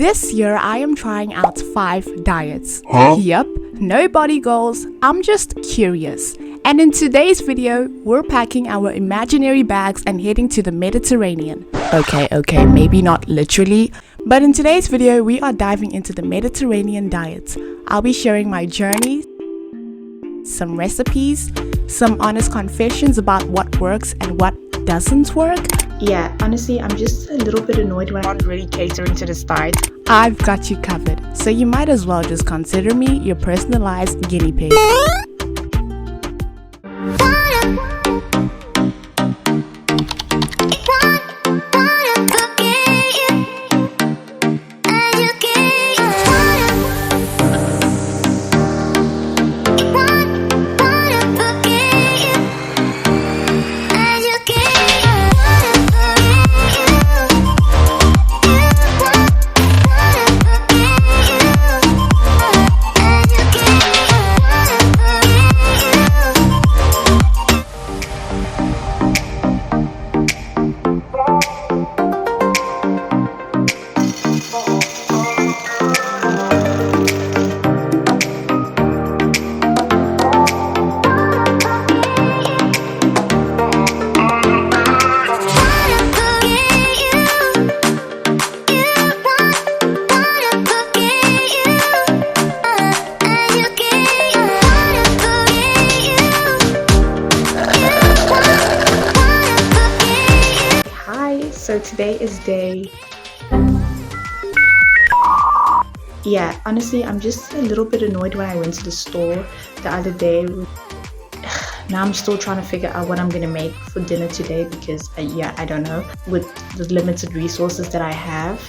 This year, I am trying out 5 diets. Huh? Yep, no body goals, I'm just curious. And in today's video, we're packing our imaginary bags and heading to the Mediterranean. Okay, maybe not literally, but in today's video, we are diving into the Mediterranean diet. I'll be sharing my journey, some recipes, some honest confessions about what works and what doesn't work. Yeah, honestly, I'm just a little bit annoyed when I'm not really catering to this diet. I've got you covered, so you might as well just consider me your personalized guinea pig. So today is day... Yeah, honestly, I'm just a little bit annoyed when I went to the store the other day. Now I'm still trying to figure out what I'm going to make for dinner today because, I don't know. With the limited resources that I have,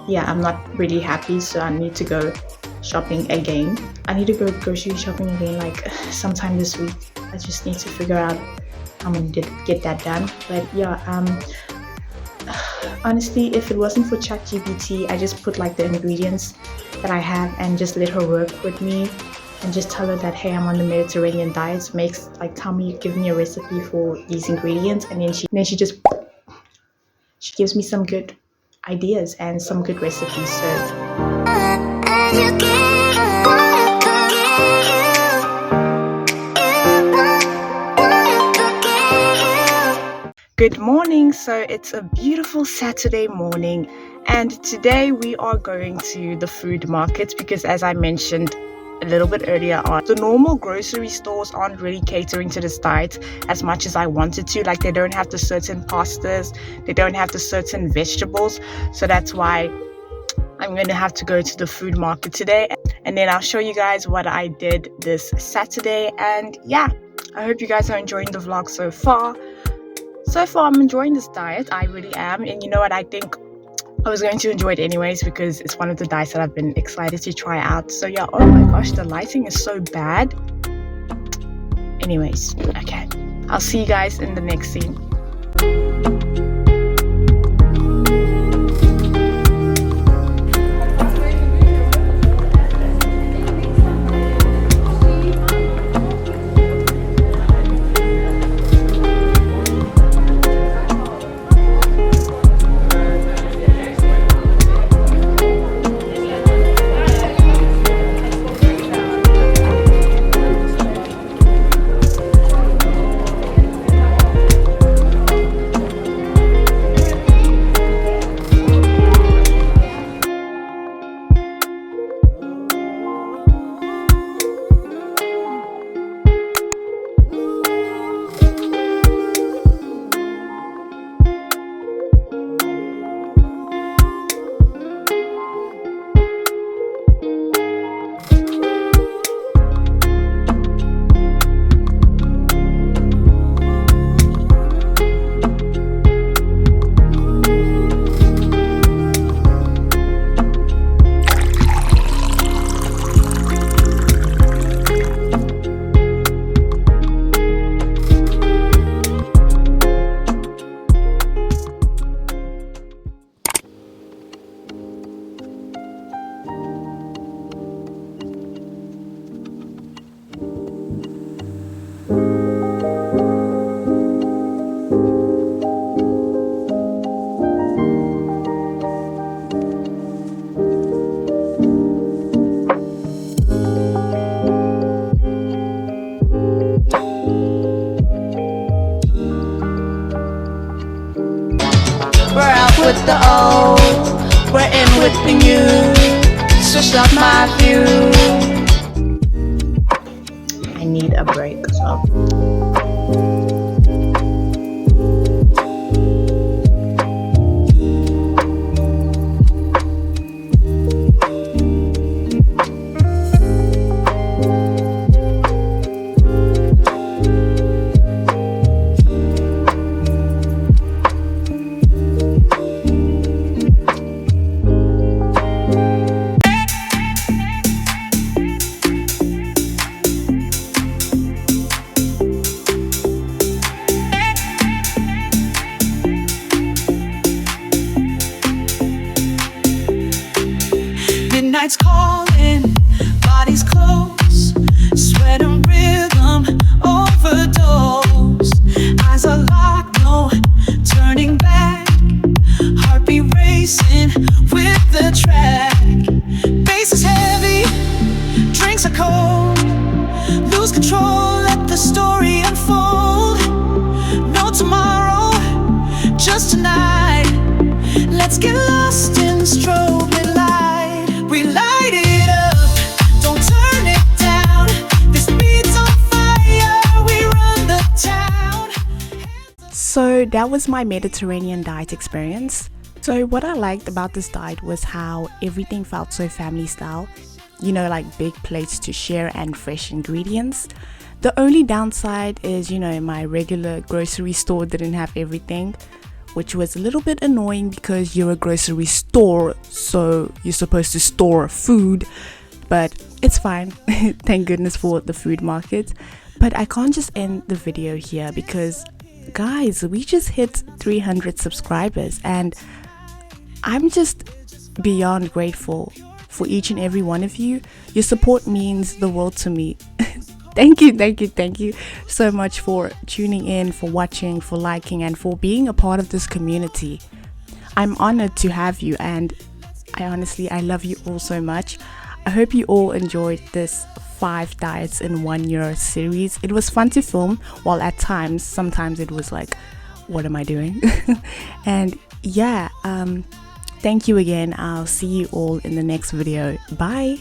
I'm not really happy, so I need to go shopping again. I need to go grocery shopping again, like sometime this week. I just need to figure out how I'm going to get that done. But honestly, if it wasn't for ChatGPT, I just put like the ingredients that I have and just let her work with me and just tell her that, hey, I'm on the Mediterranean diet. Give me a recipe for these ingredients, and then she gives me some good ideas and some good recipes. Good morning. So it's a beautiful Saturday morning, and today we are going to the food market because, as I mentioned a little bit earlier on, the normal grocery stores aren't really catering to this diet as much as I wanted to. Like, they don't have the certain pastas, they don't have the certain vegetables, so that's why I'm going to have to go to the food market today, and then I'll show you guys what I did this Saturday. And I hope you guys are enjoying the vlog so far. I'm enjoying this diet. I really am. And you know what? I think I was going to enjoy it anyways because it's one of the diets that I've been excited to try out. So oh my gosh, the lighting is so bad. Anyways, okay. I'll see you guys in the next scene. good than you. Switched up my view. I need a break, so. Midnight's calling, bodies close, sweat and rhythm overdose. Eyes are locked, no turning back. Heartbeat racing with the track. Bass is heavy, drinks are cold. Lose control, let the story unfold. No tomorrow, just tonight. Let's get lost in the strobe light. We light it up, don't turn it down. This beat's on fire, we run the town. So that was my Mediterranean diet experience. So what I liked about this diet was how everything felt so family style. You know, like big plates to share and fresh ingredients. The only downside is, you know, my regular grocery store didn't have everything, which was a little bit annoying because you're a grocery store, so you're supposed to store food, but it's fine. Thank goodness for the food market. But I can't just end the video here because, guys, we just hit 300 subscribers and I'm just beyond grateful for each and every one of you. Your support means the world to me. Thank you so much for tuning in, for watching, for liking, and for being a part of this community. I'm honored to have you, and I love you all so much. I hope you all enjoyed this 5 diets in 1 year series. It was fun to film, while at times, sometimes it was like, what am I doing? And yeah, thank you again. I'll see you all in the next video. Bye.